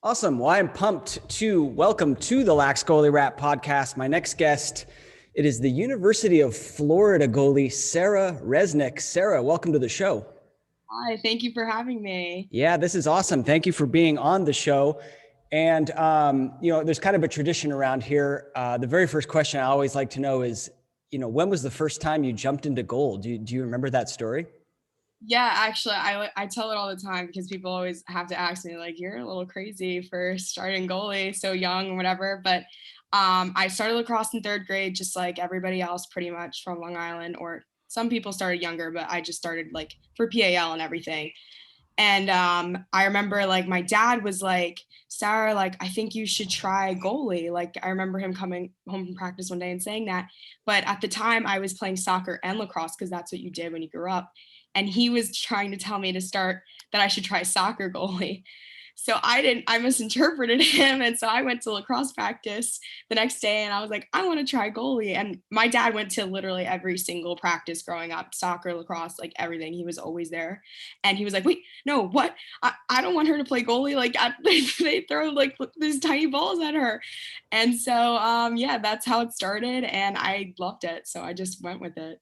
Awesome. Well, I'm pumped to welcome to the Lax Goalie Rap podcast. My next guest, it is the University of Florida goalie, Sarah Reznick. Sarah, welcome to the show. Hi, thank you for having me. Yeah, this is awesome. Thank you for being on the show. And, there's kind of a tradition around here. The very first question I always like to know is, when was the first time you jumped into goal? Do you remember that story? Yeah, actually, I tell it all the time because people always have to ask me like, "You're a little crazy for starting goalie so young or whatever." But I started lacrosse in third grade, just like everybody else, pretty much from Long Island. Or some people started younger, but I just started like for PAL and everything. And I remember like my dad was like, "Sarah, like I think you should try goalie." Like I remember him coming home from practice one day and saying that. But at the time, I was playing soccer and lacrosse because that's what you did when you grew up. And he was trying to tell me to start that I should try soccer goalie. So I misinterpreted him. And so I went to lacrosse practice the next day and I was like, I want to try goalie. And my dad went to literally every single practice growing up, soccer, lacrosse, like everything. He was always there. And he was like, wait, no, what? I don't want her to play goalie. Like they throw like these tiny balls at her. And so, yeah, that's how it started. And I loved it. So I just went with it.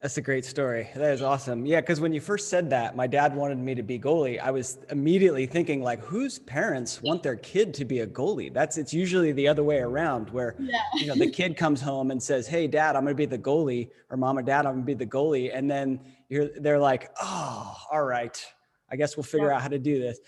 That's a great story. That is awesome. Yeah, because when you first said that, my dad wanted me to be goalie. I was immediately thinking, like, whose parents want their kid to be a goalie? It's usually the other way around, where the Yeah. kid comes home and says, "Hey, Dad, I'm going to be the goalie," or "Mom or Dad, I'm going to be the goalie," and then they're like, "Oh, all right, I guess we'll figure out how to do this."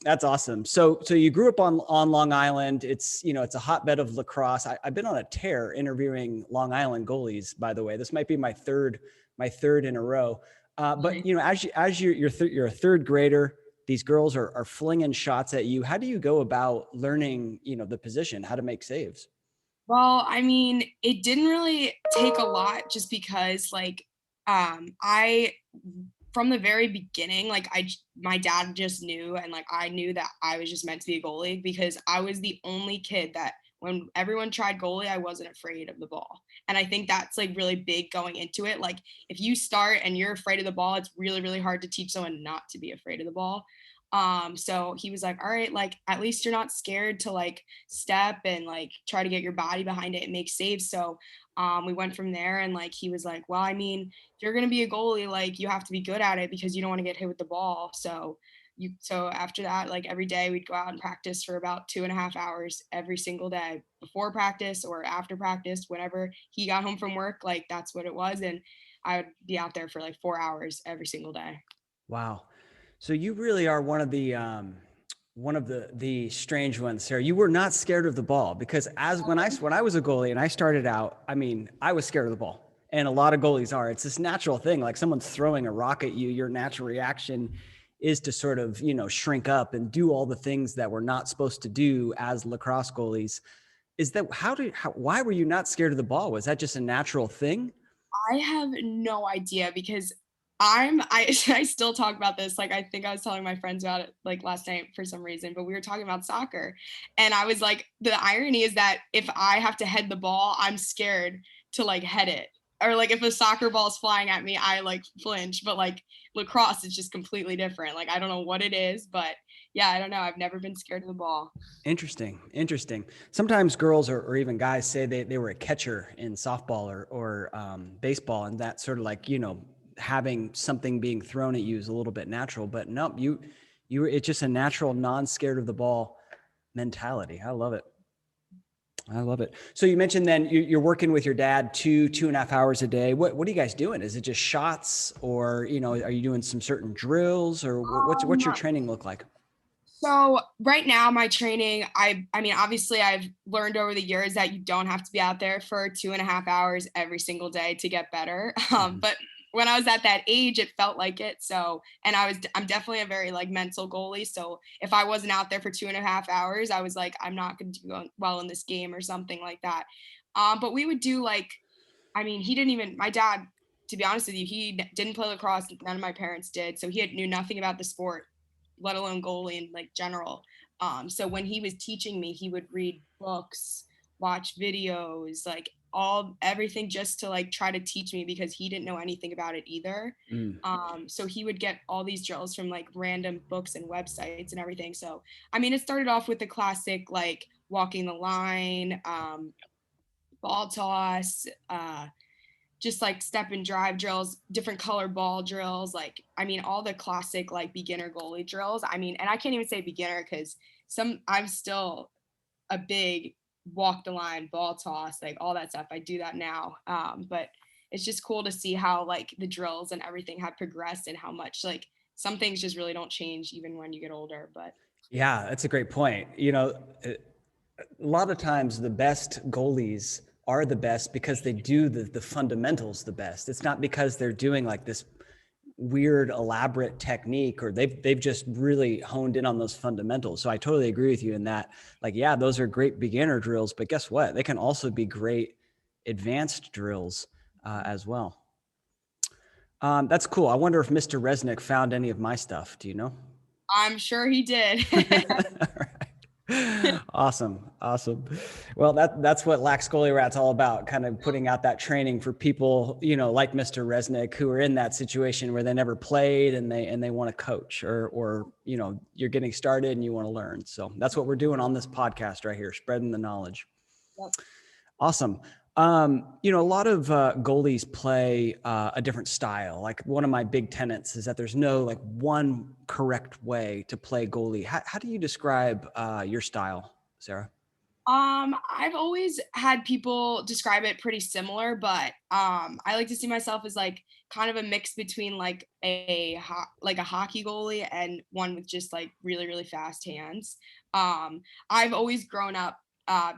That's awesome. So you grew up on Long Island. It's a hotbed of lacrosse. I've been on a tear interviewing Long Island goalies, by the way. This might be my third in a row. But you're a third grader, these girls are flinging shots at you. How do you go about learning, the position, how to make saves? Well, I mean, it didn't really take a lot just because like I from the very beginning, like my dad just knew and like I knew that I was just meant to be a goalie because I was the only kid that when everyone tried goalie, I wasn't afraid of the ball. And I think that's like really big going into it. Like if you start and you're afraid of the ball, it's really, really hard to teach someone not to be afraid of the ball. So he was like, all right, like at least you're not scared to like step and like try to get your body behind it and make saves. So we went from there and like he was like, well, I mean, if you're gonna be a goalie, like you have to be good at it because you don't want to get hit with the ball. So after that, like every day we'd go out and practice for about 2.5 hours every single day before practice or after practice, whenever he got home from work, like that's what it was. And I would be out there for like 4 hours every single day. Wow. So you really are one of the strange ones, Sarah. You were not scared of the ball because as when I was a goalie and I started out, I mean, I was scared of the ball. And a lot of goalies are. It's this natural thing. Like someone's throwing a rock at you, your natural reaction is to sort of, shrink up and do all the things that we're not supposed to do as lacrosse goalies. Is that why were you not scared of the ball? Was that just a natural thing? I have no idea because I still talk about this. Like I think I was telling my friends about it like last night for some reason, but we were talking about soccer. And I was like, the irony is that if I have to head the ball, I'm scared to like head it. Or like if a soccer ball is flying at me, I like flinch. But like lacrosse is just completely different. Like I don't know what it is, but yeah, I don't know. I've never been scared of the ball. Interesting. Interesting. Sometimes girls or even guys say they were a catcher in softball or baseball, and that sort of like, having something being thrown at you is a little bit natural. But no, it's just a natural, non-scared of the ball mentality. I love it. I love it. So you mentioned then you're working with your dad 2.5 hours a day. What are you guys doing? Is it just shots, or are you doing some certain drills, or what's your training look like? So right now, my training, I mean, obviously, I've learned over the years that you don't have to be out there for 2.5 hours every single day to get better. Mhm. But when I was at that age, it felt like it. So, and I'm definitely a very like mental goalie. So if I wasn't out there for 2.5 hours, I was like, I'm not going to do well in this game or something like that. But we would do like, I mean, my dad, to be honest with you, didn't play lacrosse. None of my parents did. So knew nothing about the sport, let alone goalie in like general. So when he was teaching me, he would read books, watch videos, like everything just to like try to teach me because he didn't know anything about it either. So he would get all these drills from like random books and websites and everything. So I mean, it started off with the classic like walking the line, ball toss, just like step and drive drills, different color ball drills. Like, I mean, all the classic like beginner goalie drills. I mean, and I can't even say beginner because I'm still a big walk the line, ball toss, like all that stuff. I do that now. But it's just cool to see how like the drills and everything have progressed and how much like some things just really don't change even when you get older. But Yeah, that's a great point. A lot of times the best goalies are the best because they do the fundamentals the best. It's not because they're doing like this weird elaborate technique, or they've just really honed in on those fundamentals. So I totally agree with you in that. Like, yeah, those are great beginner drills, but guess what? They can also be great advanced drills as well. That's cool. I wonder if Mr. Resnick found any of my stuff. Do you know? I'm sure he did. Awesome. Well, that's what Lax Goalie Rat's all about, kind of putting out that training for people, like Mr. Resnick, who are in that situation where they never played and they want to coach, or you're getting started and you want to learn. So that's what we're doing on this podcast right here, spreading the knowledge. Yep. Awesome. A lot of goalies play a different style. Like, one of my big tenets is that there's no like one correct way to play goalie. How do you describe your style, Sarah? I've always had people describe it pretty similar, but I like to see myself as like kind of a mix between like a hockey goalie and one with just like really really fast hands. I've always grown up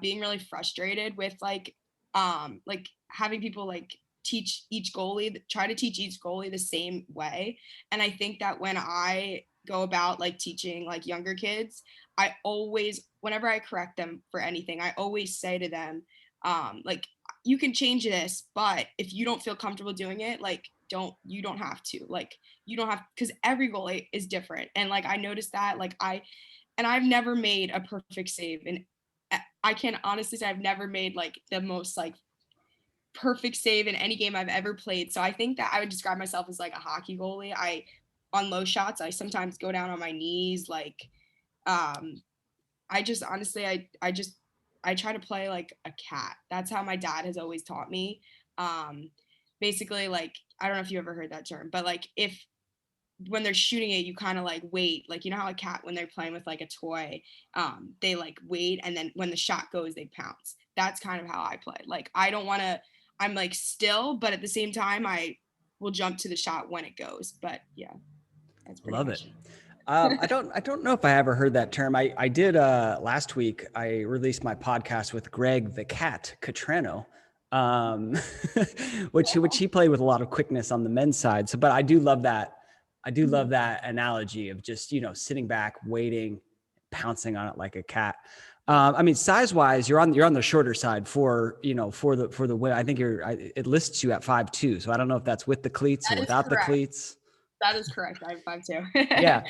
being really frustrated with like having people like try to teach each goalie the same way, and I think that when I go about like teaching like younger kids, I always, whenever I correct them for anything, I always say to them, like, you can change this, but if you don't feel comfortable doing it, like, you don't have to, like, you don't have, because every goalie is different. And like, I noticed that, like, I've never made a perfect save. And I can honestly say I've never made like the most like perfect save in any game I've ever played. So I think that I would describe myself as like a hockey goalie. On low shots, I sometimes go down on my knees, like, I just honestly, I try to play like a cat. That's how my dad has always taught me. Basically, like, I don't know if you ever heard that term, but like, if when they're shooting it, you kind of like wait, like, you know how a cat, when they're playing with like a toy, they like wait, and then when the shot goes, they pounce. That's kind of how I play. Like, I don't want to, I'm like still, but at the same time, I will jump to the shot when it goes. But yeah, that's pretty Love it. much. I don't know if I ever heard that term. I did last week. I released my podcast with Greg the Cat Catrano, which he played with a lot of quickness on the men's side. So, but I do love that. I do love that analogy of just sitting back, waiting, pouncing on it like a cat. I mean, size wise, you're on the shorter side for the win. I think it lists you at 5'2". So I don't know if that's with the cleats or without the cleats. That is correct. I have 5'2". Yeah.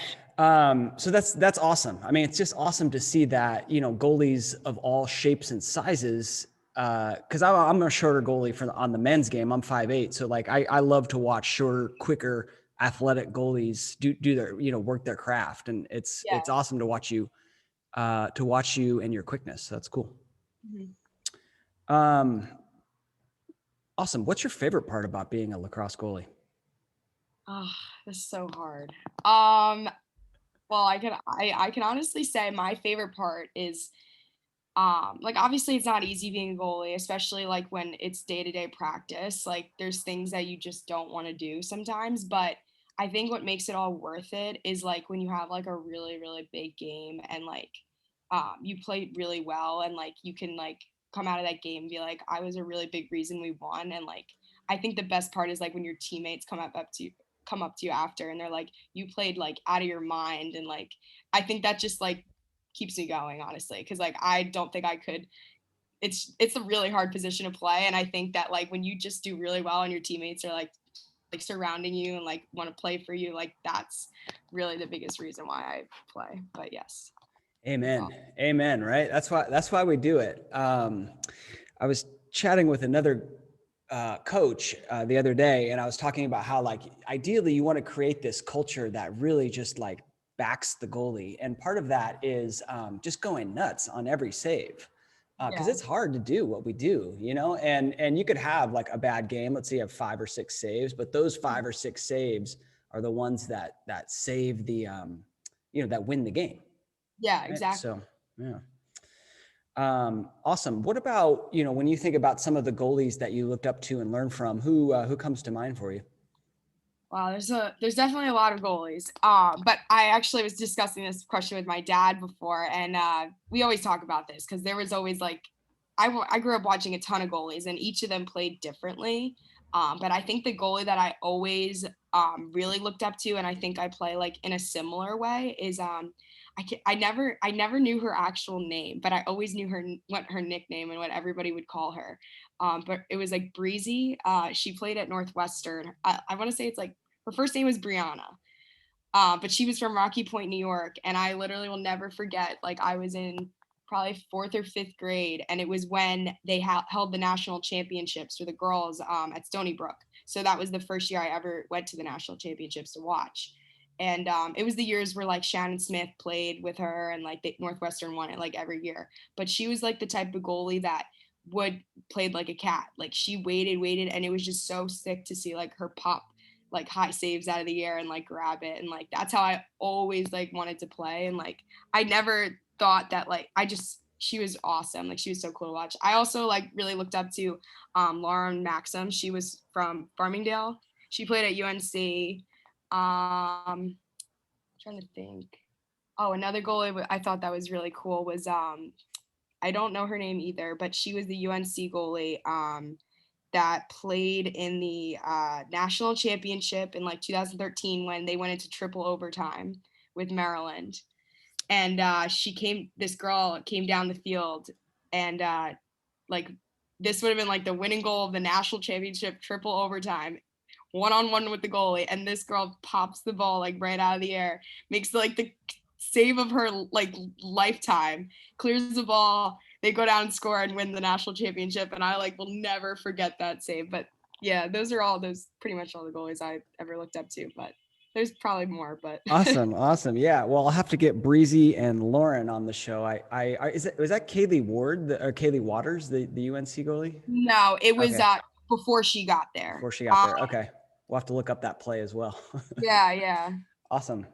So that's awesome. I mean, it's just awesome to see that, goalies of all shapes and sizes, cause I'm a shorter goalie on the men's game. I'm 5'8". So like, I love to watch shorter, quicker, athletic goalies do their, work their craft. And it's awesome to watch you and your quickness. So that's cool. Awesome. What's your favorite part about being a lacrosse goalie? Oh, this is so hard. Well, I can honestly say my favorite part is like, obviously it's not easy being a goalie, especially like when it's day-to-day practice. Like, there's things that you just don't want to do sometimes, but I think what makes it all worth it is like when you have like a really really big game, and like you play really well, and like you can like come out of that game and be like, I was a really big reason we won. And like, I think the best part is like when your teammates come up to you after and they're like, you played like out of your mind. And like, I think that just like keeps me going, honestly, because like I don't think I could. It's a really hard position to play, and I think that like when you just do really well and your teammates are like surrounding you and like want to play for you, like that's really the biggest reason why I play. But yes. Amen. Amen. Right. That's why we do it. I was chatting with another coach the other day, and I was talking about how like ideally you want to create this culture that really just like backs the goalie, and part of that is just going nuts on every save, because it's hard to do what we do, you know, and you could have like a bad game. Let's say you have 5 or 6 saves, but those 5 or 6 saves are the ones that save the you know, that win the game. Yeah, Right? exactly. So yeah. Awesome. What about, you know, when you think about some of the goalies that you looked up to and learned from, who comes to mind for you? Wow, there's definitely a lot of goalies. But I actually was discussing this question with my dad before, and we always talk about this because there was always like, I grew up watching a ton of goalies, and each of them played differently. But I think the goalie that I always really looked up to, and I think I play like in a similar way, is I never knew her actual name, but I always knew what her nickname and what everybody would call her. But it was like Breezy. She played at Northwestern. I want to say it's like her first name was Brianna, but she was from Rocky Point, New York. And I literally will never forget, like I was in probably 4th or 5th grade. And it was when they held the national championships for the girls at Stony Brook. So that was the first year I ever went to the national championships to watch. And it was the years where like Shannon Smith played with her and like Northwestern won it like every year. But she was like the type of goalie that would played like a cat. Like she waited, and it was just so sick to see like her pop like high saves out of the air and like grab it. And like that's how I always like wanted to play. And like I never thought that like she was awesome. Like she was so cool to watch. I also like really looked up to Lauren Maxim. She was from Farmingdale. She played at UNC. I'm trying to think. Oh, another goalie I thought that was really cool was I don't know her name either, but she was the UNC goalie that played in the national championship in like 2013 when they went into triple overtime with Maryland. And this girl came down the field, and like this would have been like the winning goal of the national championship triple overtime, one-on-one with the goalie, and this girl pops the ball like right out of the air, makes like the save of her like lifetime, clears the ball, they go down and score and win the national championship. And I like will never forget that save. But yeah, those pretty much all the goalies I ever looked up to, but there's probably more. But Awesome. Yeah. Well, I'll have to get Breezy and Lauren on the show. Was that Kaylee Ward or Kaylee Waters, the UNC goalie? No, it was Okay. Before she got there. Before she got there. Okay. We'll have to look up that play as well. Yeah. Awesome.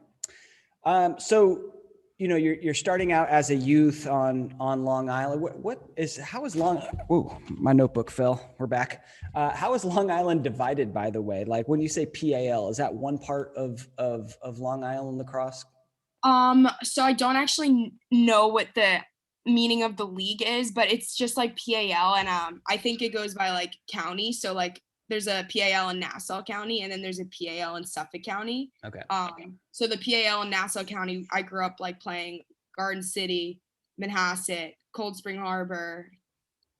So, you know, you're starting out as a youth on Long Island. How is Long? Whoa, my notebook fell. We're back. How is Long Island divided, by the way? Like when you say PAL, is that one part of Long Island lacrosse? So I don't actually know what the meaning of the league is, but it's just like PAL, and I think it goes by like county. So like there's a PAL in Nassau County, and then there's a PAL in Suffolk County. Okay. So the PAL in Nassau County, I grew up like playing Garden City, Manhasset, Cold Spring Harbor,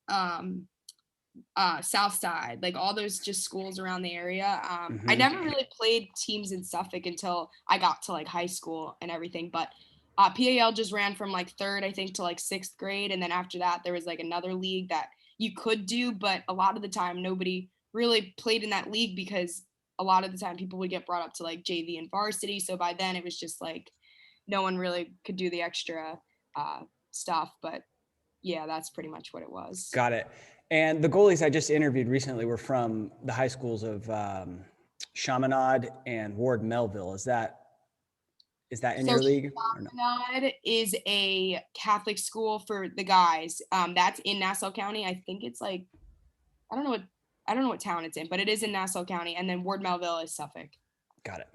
South Side, like all those just schools around the area. I never really played teams in Suffolk until I got to like high school and everything, but PAL just ran from like 3rd, I think, to like 6th grade. And then after that, there was like another league that you could do, but a lot of the time nobody really played in that league because a lot of the time people would get brought up to like JV and varsity. So by then it was just like no one really could do the extra stuff. But yeah, that's pretty much what it was. Got it. And the goalies I just interviewed recently were from the high schools of Chaminade and Ward Melville. Is that in your league? Chaminade is a Catholic school for the guys. That's in Nassau County. I think it's like I don't know what town it's in, but it is in Nassau County. And then Ward Melville is Suffolk. Got it.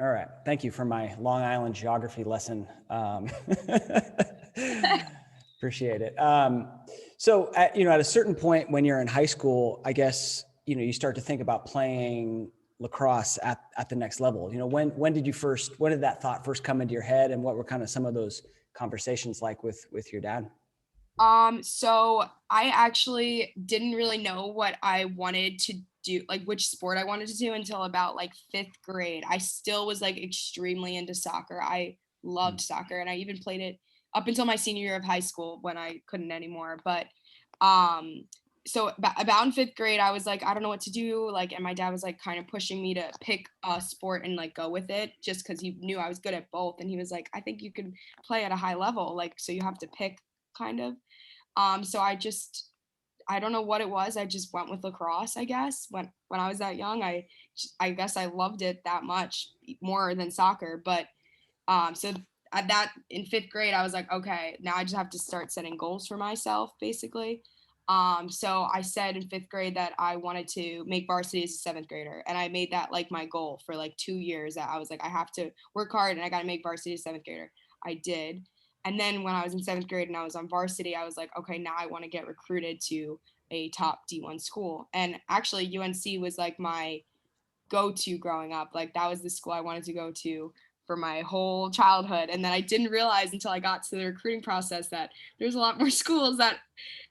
All right. Thank you for my Long Island geography lesson. Appreciate it. So at a certain point when you're in high school, I guess, you start to think about playing lacrosse at the next level. When did that thought first come into your head, and what were kind of some of those conversations like with your dad? So I actually didn't really know what I wanted to do, like which sport I wanted to do until about like 5th grade. I still was like extremely into soccer. I loved soccer, and I even played it up until my senior year of high school when I couldn't anymore. But so about in 5th grade, I was like, I don't know what to do. Like, and my dad was like kind of pushing me to pick a sport and like go with it just because he knew I was good at both. And he was like, I think you could play at a high level. Like, so you have to pick kind of. So I don't know what it was. I just went with lacrosse, I guess. When I was that young, I guess I loved it that much more than soccer. But so at that in 5th grade, I was like, okay, now I just have to start setting goals for myself, basically. So I said in 5th grade that I wanted to make varsity as a 7th grader, and I made that like my goal for like 2 years. That I was like, I have to work hard, and I got to make varsity as a 7th grader. I did, and then when I was in 7th grade and I was on varsity, I was like, okay, now I want to get recruited to a top D1 school, and actually UNC was like my go-to growing up. Like that was the school I wanted to go to for my whole childhood. And then I didn't realize until I got to the recruiting process that there's a lot more schools that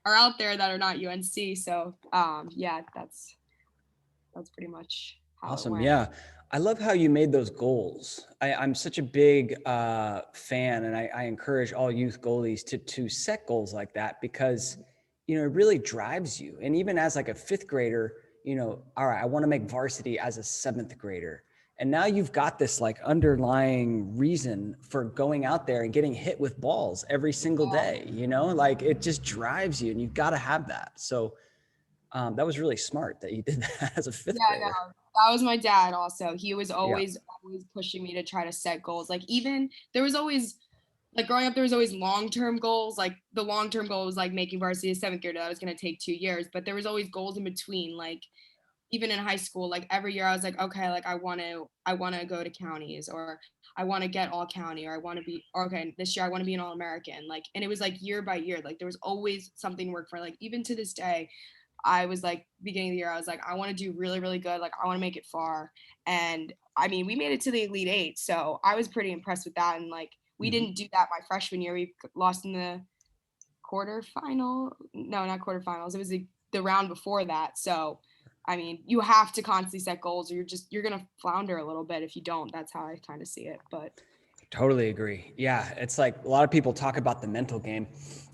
are out there that are not UNC. So yeah, that's pretty much how it Awesome. went. Yeah. I love how you made those goals. I'm such a big fan, and I encourage all youth goalies to set goals like that because, it really drives you. And even as like a 5th grader, all right, I want to make varsity as a 7th grader. And now you've got this like underlying reason for going out there and getting hit with balls every single day, like it just drives you and you've got to have that. So that was really smart that you did that as a 5th Yeah, no, grader. that was my dad also. He was Yeah. always pushing me to try to set goals. Like even there was always like growing up, there was always long-term goals. Like the long-term goal was like making varsity as 7th grader. That was going to take 2 years, but there was always goals in between. Like even in high school, like every year I was like, okay, like I want to go to counties, or I want to get all county, or I want to be, or okay, this year I want to be an all American. Like, and it was like year by year, like there was always something to work for. Like even to this day, I was like beginning of the year, I was like, I want to do really, really good. Like I want to make it far. And I mean, we made it to the Elite Eight. So I was pretty impressed with that. And like we Mhm. didn't do that my freshman year. We lost in the quarterfinal. No, not quarterfinals. It was the round before that. So I mean, you have to constantly set goals or you're gonna flounder a little bit if you don't. That's how I kind of see it. But Totally agree. Yeah, it's like a lot of people talk about the mental game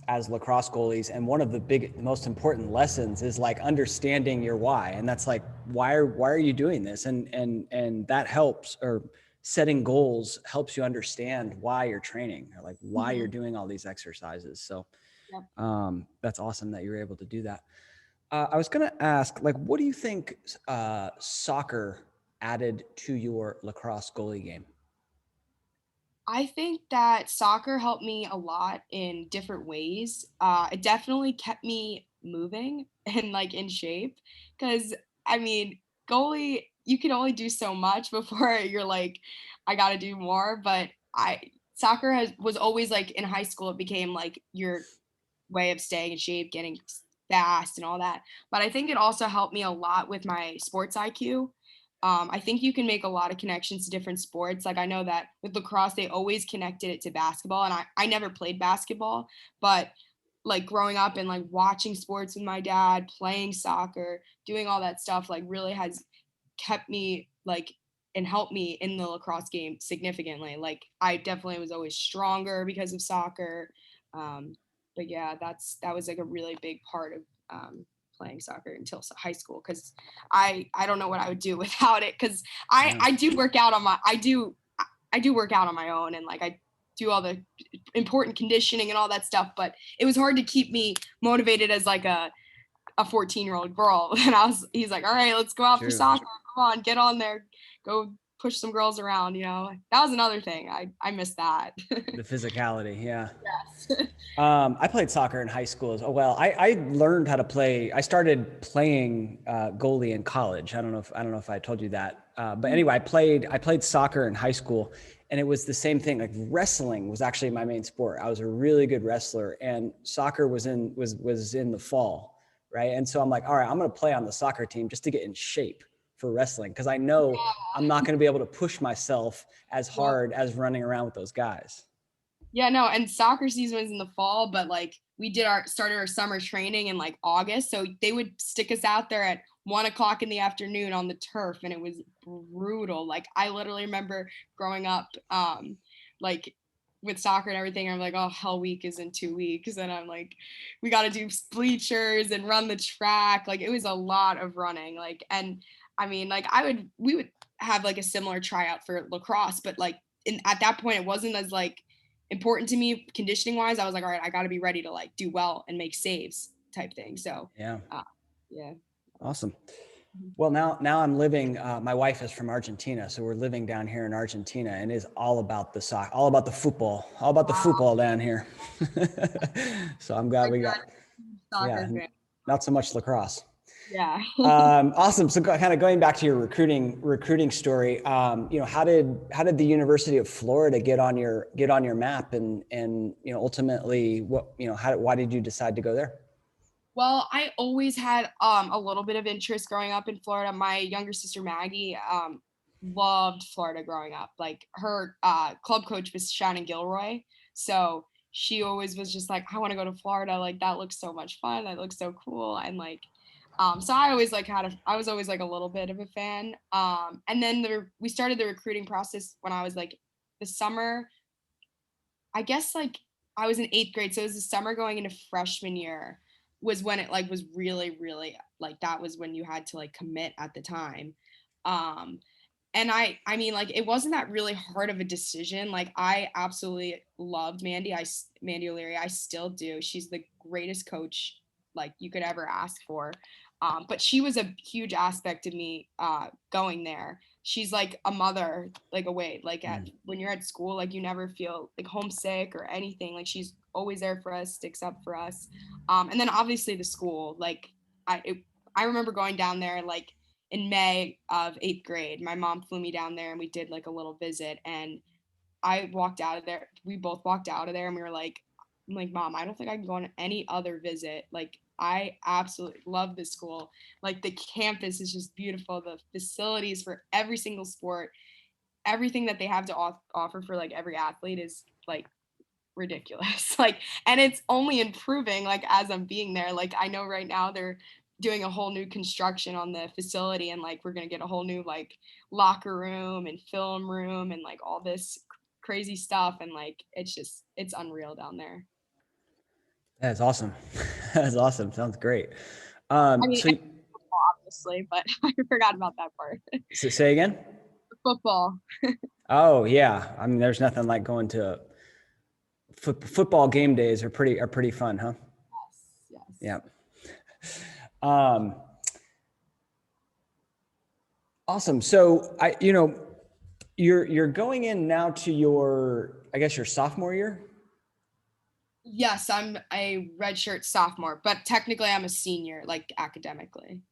as lacrosse goalies, and one of the most important lessons is like understanding your why, and that's like why are you doing this, and that helps, or setting goals helps you understand why you're training, or like why you're doing all these exercises. So yep. that's awesome that you're able to do that. I was going to ask, like, what do you think soccer added to your lacrosse goalie game? I think that soccer helped me a lot in different ways. It definitely kept me moving and like in shape because I mean, goalie, you can only do so much before you're like, I got to do more. But soccer was always like in high school, it became like your way of staying in shape, getting fast and all that. But I think it also helped me a lot with my sports IQ. I think you can make a lot of connections to different sports. Like I know that with lacrosse, they always connected it to basketball. And I never played basketball, but like growing up and like watching sports with my dad, playing soccer, doing all that stuff, like really has kept me like and helped me in the lacrosse game significantly. Like I definitely was always stronger because of soccer. Um, but yeah, that was like a really big part of playing soccer until high school because I don't know what I would do without it because Yeah. I do work out on my I do work out on my own and like I do all the important conditioning and all that stuff, but it was hard to keep me motivated as like a 14-year-old girl. And he's like, all right, let's go out for True. soccer. Come on, get on there, go push some girls around. That was another thing. I missed that. The physicality. Yeah. Yes. I played soccer in high school as well. I learned how to play. I started playing goalie in college. I don't know if I told you that. But anyway, I played soccer in high school, and it was the same thing. Like wrestling was actually my main sport. I was a really good wrestler, and soccer was in the fall, right? And so I'm like, all right, I'm going to play on the soccer team just to get in shape for wrestling because I know I'm not going to be able to push myself as Yep. hard as running around with those guys. Yeah, no, and soccer season was in the fall, but like we started our summer training in like August. So they would stick us out there at 1 o'clock in the afternoon on the turf and it was brutal. Like I literally remember growing up, like with soccer and everything, I'm like, oh, hell week is in 2 weeks. And I'm like, we got to do bleachers and run the track. Like it was a lot of running. Like, and I mean, like we would have like a similar tryout for lacrosse, but like at that point, it wasn't as like important to me conditioning wise. I was like, all right, I got to be ready to like do well and make saves type thing. So, Yeah. yeah. Awesome. Well, now I'm living, my wife is from Argentina. So we're living down here in Argentina, and it's all about the soccer, all about the football down here. So I'm glad we got, Soccer fan. not so much lacrosse. Yeah. Awesome. So kind of going back to your recruiting story, you know, how did the University of Florida get on your map, and you know, ultimately why did you decide to go there? Well, I always had a little bit of interest growing up in Florida. My younger sister Maggie loved Florida growing up. Like her club coach was Shannon Gilroy, so she always was just like, I want to go to Florida. Like that looks so much fun. That looks so cool. And like, so I always like I was always like a little bit of a fan. And then we started the recruiting process when I was like the summer. I guess like I was in 8th grade, so it was the summer going into freshman year was when it like was really, really like that was when you had to like commit at the time. Um, and I mean like it wasn't that really hard of a decision. Like I absolutely loved Mandy O'Leary. I still do. She's the greatest coach like you could ever ask for. But she was a huge aspect of me going there. She's like a mother, like away, like when you're at school, like you never feel like homesick or anything. Like she's always there for us, sticks up for us. And then obviously the school, like I remember going down there like in May of 8th grade. My mom flew me down there and we did like a little visit, and I walked out of there. We both walked out of there and we were like, I'm like, Mom, I don't think I can go on any other visit. Like, I absolutely love this school. Like, the campus is just beautiful. The facilities for every single sport, everything that they have to offer for like every athlete is like ridiculous. Like, and it's only improving like as I'm being there. Like, I know right now they're doing a whole new construction on the facility, and like we're gonna get a whole new like locker room and film room and like all this crazy stuff, and like it's unreal down there. That's awesome. That's awesome. Sounds great. I mean, So, and football, obviously, but I forgot about that part. so say again. Football. Oh yeah. I mean, there's nothing like going to football game days are pretty fun, huh? Yes, Yeah. yes. Awesome. So you're going in now to I guess your sophomore year. Yes, I'm a redshirt sophomore, but technically I'm a senior, like academically.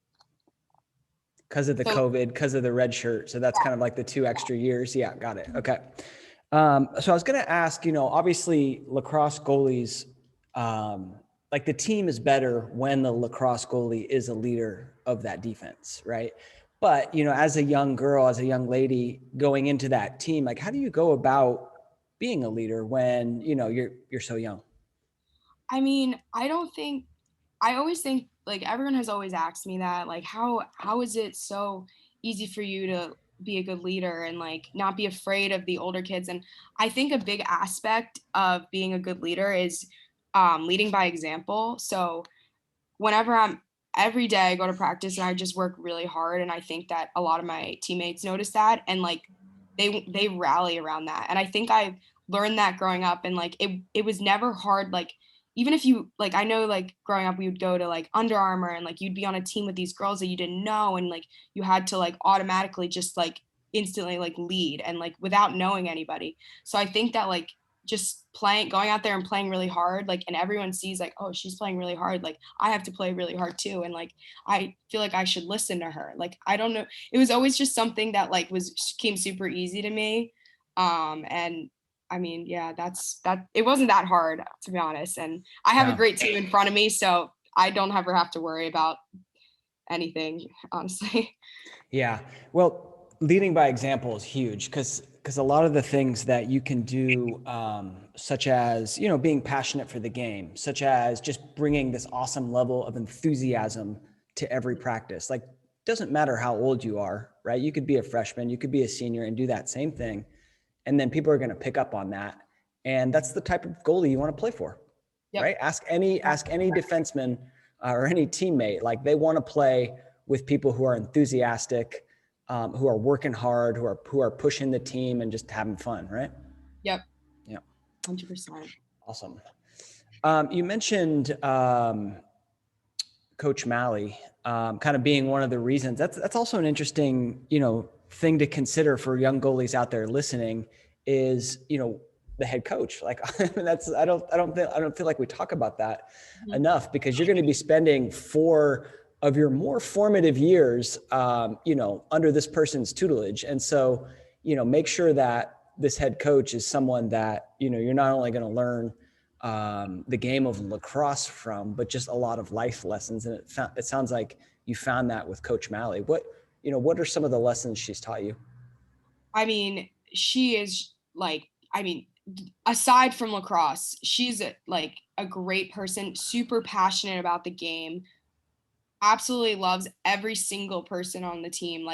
Because of the So COVID, because of the red shirt. So that's kind of like the 2 extra years. Yeah, got it. Okay. So I was going to ask, obviously lacrosse goalies, like the team is better when the lacrosse goalie is a leader of that defense, right? But, as a young girl, as a young lady going into that team, like how do you go about being a leader when, you're so young? I mean, I always think like everyone has always asked me that, like how is it so easy for you to be a good leader and like not be afraid of the older kids? And I think a big aspect of being a good leader is leading by example. So whenever I'm every day I go to practice and I just work really hard, and I think that a lot of my teammates notice that, and like they rally around that. And I think I learned that growing up, and like it was never hard. Like even if you like, I know like growing up we would go to like Under Armour and like you'd be on a team with these girls that you didn't know, and like you had to like automatically just like instantly like lead and like without knowing anybody. So I think that like just going out there and playing really hard, like, and everyone sees like, oh, she's playing really hard, like I have to play really hard too, and like I feel like I should listen to her. Like I don't know, it was always just something that like came super easy to me. And I mean, yeah, that it wasn't that hard, to be honest, and I have a Yeah. great team in front of me, so I don't ever have to worry about anything, honestly. Yeah. Well, leading by example is huge because a lot of the things that you can do, such as, being passionate for the game, such as just bringing this awesome level of enthusiasm to every practice, like doesn't matter how old you are, right? You could be a freshman, you could be a senior and do that same thing. And then people are going to pick up on that. And that's the type of goalie you want to play for, right? Ask any defenseman or any teammate, like they want to play with people who are enthusiastic, who are working hard, who are pushing the team and just having fun, right? Yep. Yeah. 100%. Awesome. You mentioned Coach Malley kind of being one of the reasons. That's also an interesting, thing to consider for young goalies out there listening is, the head coach. Like I don't feel like we talk about that enough, because you're going to be spending 4 of your more formative years, under this person's tutelage. And so, make sure that this head coach is someone that, you're not only going to learn the game of lacrosse from, but just a lot of life lessons. And it sounds like you found that with Coach Malley. What are some of the lessons she's taught you? I mean, she is aside from lacrosse, she's a great person, super passionate about the game, absolutely loves every single person on the team.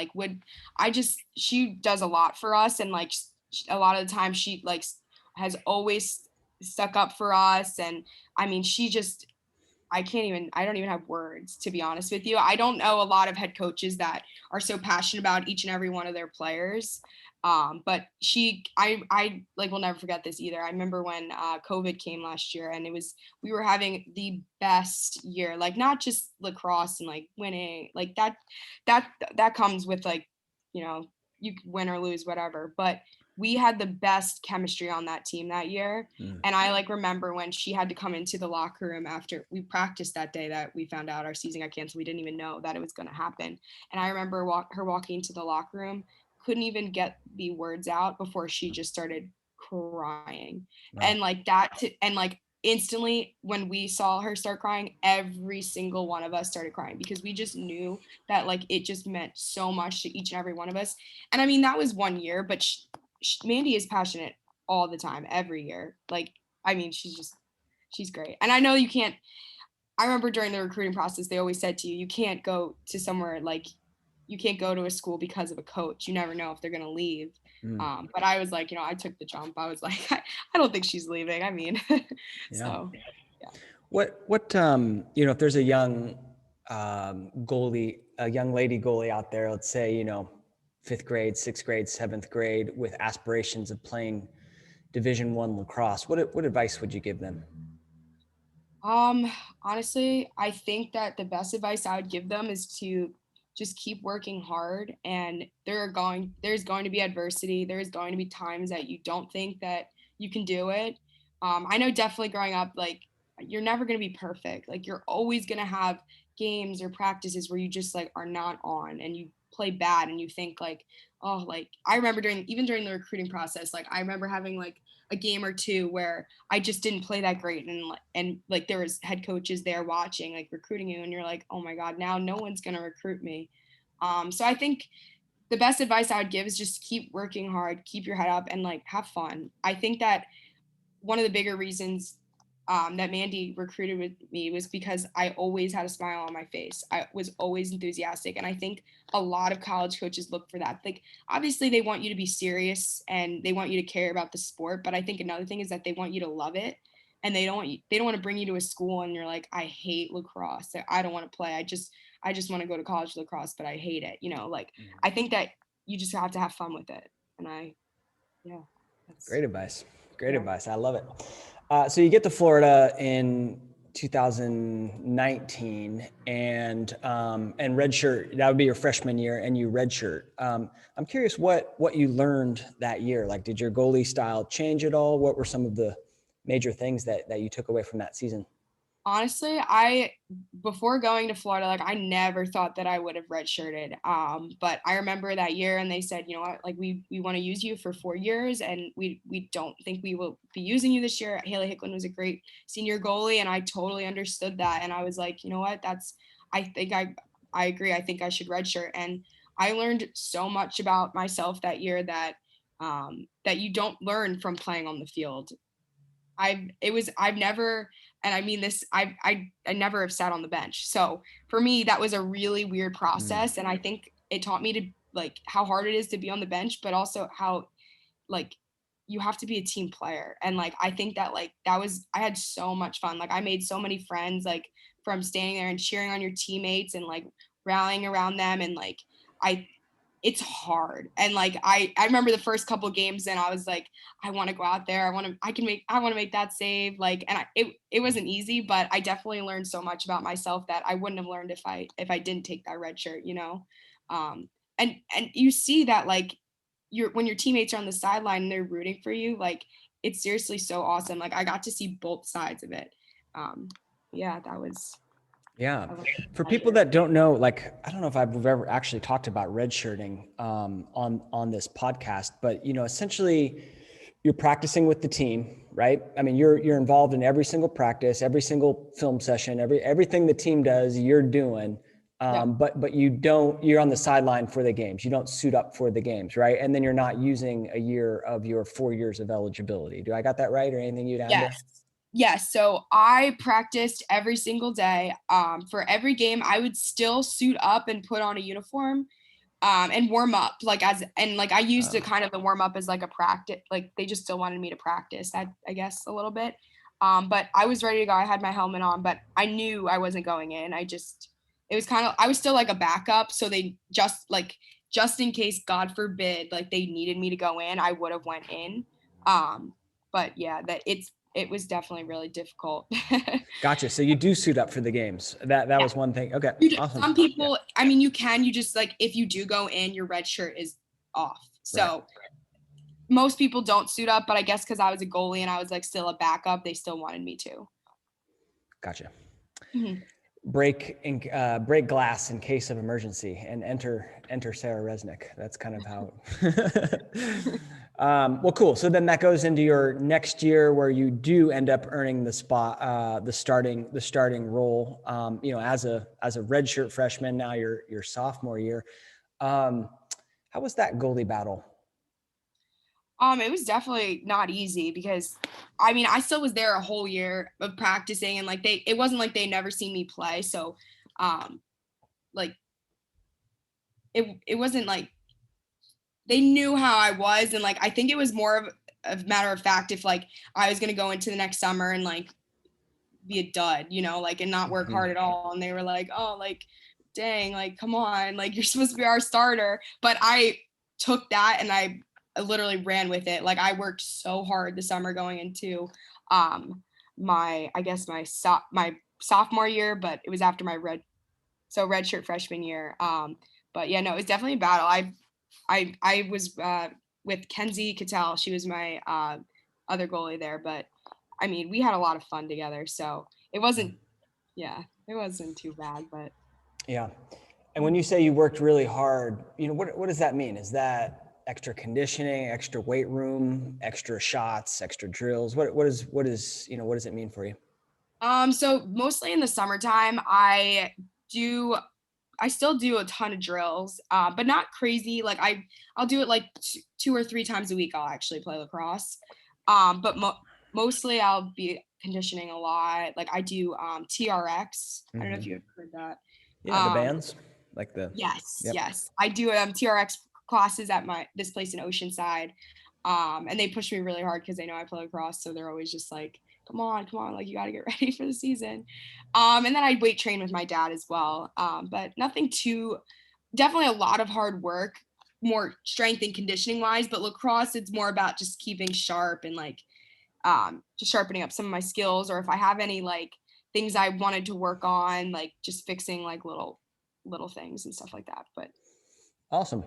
She does a lot for us. And a lot of the time she has always stuck up for us. And I mean, I don't even have words, to be honest with you. I don't know a lot of head coaches that are so passionate about each and every one of their players. But I will never forget this either. I remember when COVID came last year, and we were having the best year, not just lacrosse and winning, that comes with you can win or lose, whatever. But we had the best chemistry on that team that year. And I remember when she had to come into the locker room after we practiced that day that we found out our season got canceled. We didn't even know that it was going to happen. And I remember her walking into the locker room, couldn't even get the words out before she just started crying. Wow. And instantly when we saw her start crying, every single one of us started crying, because we just knew that it just meant so much to each and every one of us. And I mean, that was 1 year, but Mandy is passionate all the time, every year. She's great. And I know you can't, I remember during the recruiting process, they always said to you, you can't go to somewhere you can't go to a school because of a coach. You never know if they're going to leave. But I was I took the jump. I was I don't think she's leaving. I mean, so yeah. What, if there's a young goalie, a young lady goalie out there, let's say, 5th grade, 6th grade, 7th grade, with aspirations of playing Division I lacrosse, what advice would you give them? Honestly, I think that the best advice I would give them is to just keep working hard, and there's going to be adversity. There's going to be times that you don't think that you can do it. I know definitely growing up, you're never going to be perfect. You're always going to have games or practices where you just are not on and you play bad, and you think I remember during the recruiting process, I remember having a game or two where I just didn't play that great, and there was head coaches there watching, recruiting you, and you're oh my God, now no one's going to recruit me. So I think the best advice I would give is just keep working hard, keep your head up, and have fun. I think that one of the bigger reasons that Mandy recruited with me was because I always had a smile on my face. I was always enthusiastic. And I think a lot of college coaches look for that. Obviously they want you to be serious and they want you to care about the sport. But I think another thing is that they want you to love it. And they don't want to bring you to a school and you're I hate lacrosse. I don't want to play. I just want to go to college lacrosse, but I hate it. I think that you just have to have fun with it. And that's great advice. Great advice. I love it. So you get to Florida in 2019 and redshirt, that would be your freshman year, and you redshirt. I'm curious what you learned that year. Did your goalie style change at all? What were some of the major things that you took away from that season? Honestly, before going to Florida, I never thought that I would have redshirted. But I remember that year and they said, you know what, we want to use you for 4 years and we don't think we will be using you this year. Haley Hicklin was a great senior goalie and I totally understood that. And I was you know what, I agree. I think I should redshirt. And I learned so much about myself that year that you don't learn from playing on the field. I never have sat on the bench. So for me, that was a really weird process. And I think it taught me to how hard it is to be on the bench, but also how you have to be a team player. And like, I think that like, I had so much fun. Like I made so many friends, like from standing there and cheering on your teammates and like rallying around them. And like, it's hard. And like, I remember the first couple of games and I was like, I want to go out there. I want to make that save. Like, and it wasn't easy, but I definitely learned so much about myself that I wouldn't have learned if I didn't take that red shirt, you know? And you see that like when your teammates are on the sideline and they're rooting for you, like it's seriously so awesome. Like I got to see both sides of it. Yeah, that was. Yeah. For people that don't know, like, I don't know if I've ever actually talked about redshirting on this podcast, but essentially you're practicing with the team, right? I mean, you're involved in every single practice, every single film session, everything the team does, you're doing. But you're on the sideline for the games. You don't suit up for the games, right? And then you're not using a year of your 4 years of eligibility. Do I got that right, or anything you'd add there? Yes. So I practiced every single day. For every game, I would still suit up and put on a uniform, and warm up. I used it kind of the warm up as like a practice. Like they just still wanted me to practice that, I guess, a little bit. But I was ready to go. I had my helmet on, but I knew I wasn't going in. I was still like a backup. So they just in case, God forbid, like they needed me to go in, I would have went in. But yeah, it was definitely really difficult. Gotcha. So you do suit up for the games. That Yeah. was one thing. Okay. Awesome. Some people, I mean, you just like, if you do go in, your red shirt is off. So most people don't suit up, but I guess because I was a goalie and I was like still a backup, they still wanted me to. Gotcha. Mm-hmm. Break glass in case of emergency, and enter Sarah Reznick. That's kind of how. Well, cool. So then that goes into your next year, where you do end up earning the spot, the starting role. As a redshirt freshman, now your sophomore year. How was that goalie battle? It was definitely not easy because, I mean, I still was there a whole year of practicing, and like it wasn't like they never seen me play. So, like it wasn't like they knew how I was. And like, I think it was more of a matter of fact, if like I was going to go into the next summer and like be a dud, like, and not work hard at all. And they were like, oh, like, dang, like, come on, like you're supposed to be our starter. But I took that and I literally ran with it. Like I worked so hard the summer going into my sophomore year, but it was after my redshirt freshman year. But yeah, no, it was definitely a battle. I was with Kenzie Cattell. She was my other goalie there, but I mean, we had a lot of fun together, so it wasn't too bad. But yeah. And when you say you worked really hard, what does that mean? Is that extra conditioning, extra weight room, extra shots, extra drills? What does it mean for you? So mostly in the summertime, I still do a ton of drills, but not crazy. Like I'll do it like 2 or 3 times a week. I'll actually play lacrosse. But mostly I'll be conditioning a lot. Like I do TRX. I don't know if you've heard that. Yeah, the bands, like the. Yes, Yep. yes. I do TRX classes at this place in Oceanside. And they push me really hard because they know I play lacrosse, so they're always just like, come on, like you got to get ready for the season. And then I weight train with my dad as well. But nothing definitely a lot of hard work, more strength and conditioning wise, but lacrosse, it's more about just keeping sharp and like just sharpening up some of my skills, or if I have any like things I wanted to work on, like just fixing like little things and stuff like that. But awesome.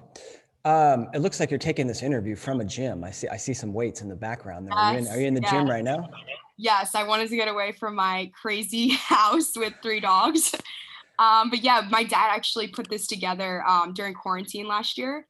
It looks like you're taking this interview from a gym. I see some weights in the background there. Are you in the gym right now? Yes, I wanted to get away from my crazy house with 3 dogs. But yeah, my dad actually put this together during quarantine last year.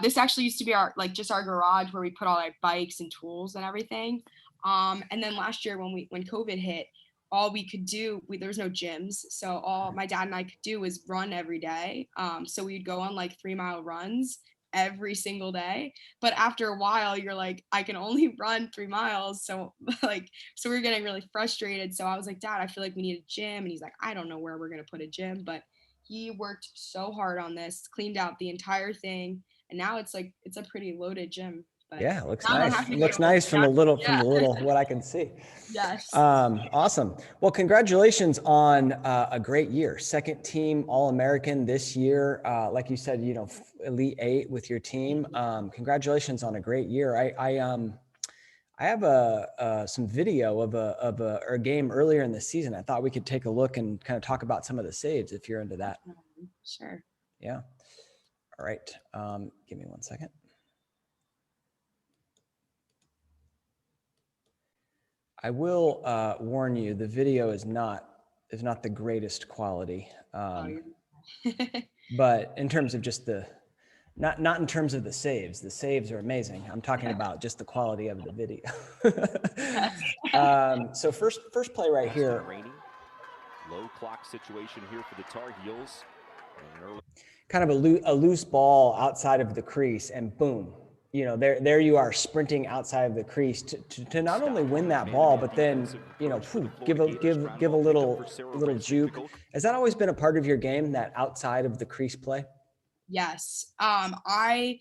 This actually used to be our garage where we put all our bikes and tools and everything. And then last year when COVID hit, all we could do, there was no gyms. So all my dad and I could do was run every day. So we'd go on like 3-mile runs every single day. But after a while, you're like, I can only run 3 miles. So so we were getting really frustrated. So I was like, Dad, I feel like we need a gym. And he's like, I don't know where we're going to put a gym, but he worked so hard on this, cleaned out the entire thing. And now it's a pretty loaded gym. But Yeah, it looks now I'm nice. happy It to looks get older. nice from the little what I can see. Yes. Awesome. Well, congratulations on a great year. Second team All-American this year. Like you said, Elite 8 with your team. Congratulations on a great year. I have some video of a game earlier in the season. I thought we could take a look and kind of talk about some of the saves if you're into that. Sure. Yeah. All right. Give me 1 second. I will warn you, the video is not the greatest quality, but in terms of just not in terms of the saves are amazing. I'm talking about just the quality of the video. So first play right here. Low clock situation here for the Tar Heels. Kind of a loose ball outside of the crease, and boom. There you are sprinting outside of the crease to not only win that ball, but then, give a little juke. Has that always been a part of your game, that outside of the crease play? Yes. I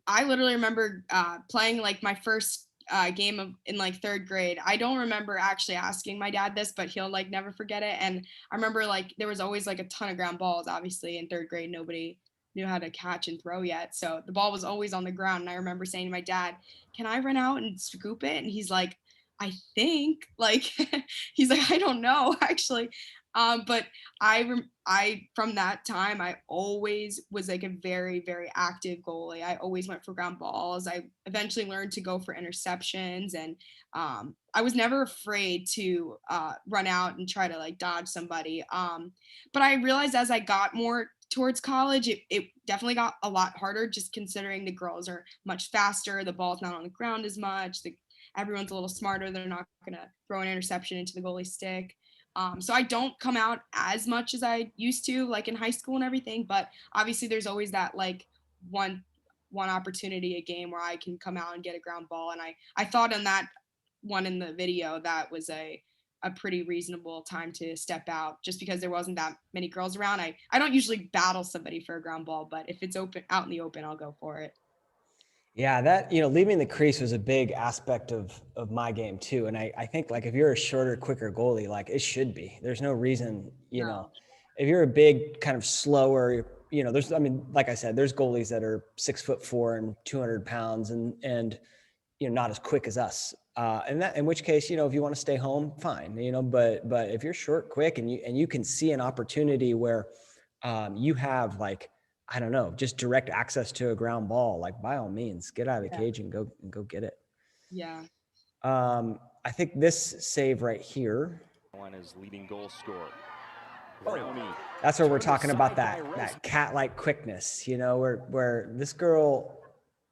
literally remember playing like my first game in like third grade. I don't remember actually asking my dad this, but he'll like never forget it. And I remember like there was always like a ton of ground balls. Obviously in third grade, nobody knew how to catch and throw yet. So the ball was always on the ground. And I remember saying to my dad, "Can I run out and scoop it?" And he's like, "I think," like, he's like, "I don't know actually." But I from that time I always was like a very, very active goalie. I always went for ground balls. I eventually learned to go for interceptions, and I was never afraid to run out and try to like dodge somebody. But I realized as I got more towards college, it definitely got a lot harder, just considering the girls are much faster. The ball's not on the ground as much. Everyone's a little smarter. They're not going to throw an interception into the goalie stick. So I don't come out as much as I used to, like in high school and everything. But obviously, there's always that like one opportunity a game where I can come out and get a ground ball. And I thought on that one in the video that was a pretty reasonable time to step out, just because there wasn't that many girls around. I don't usually battle somebody for a ground ball, but if it's open out in the open, I'll go for it. Yeah, that, leaving the crease was a big aspect of my game too. And I think like if you're a shorter, quicker goalie, like it should be, there's no reason, if you're a big kind of slower, like I said, there's goalies that are 6'4" and 200 pounds and not as quick as us. And that, in which case, if you want to stay home, fine, but if you're short, quick, and you can see an opportunity where you have like, I don't know, just direct access to a ground ball, like by all means, get out of the cage and go get it. Yeah. I think this save right here. One is leading goal scorer. That's where we're talking about that cat-like quickness, where this girl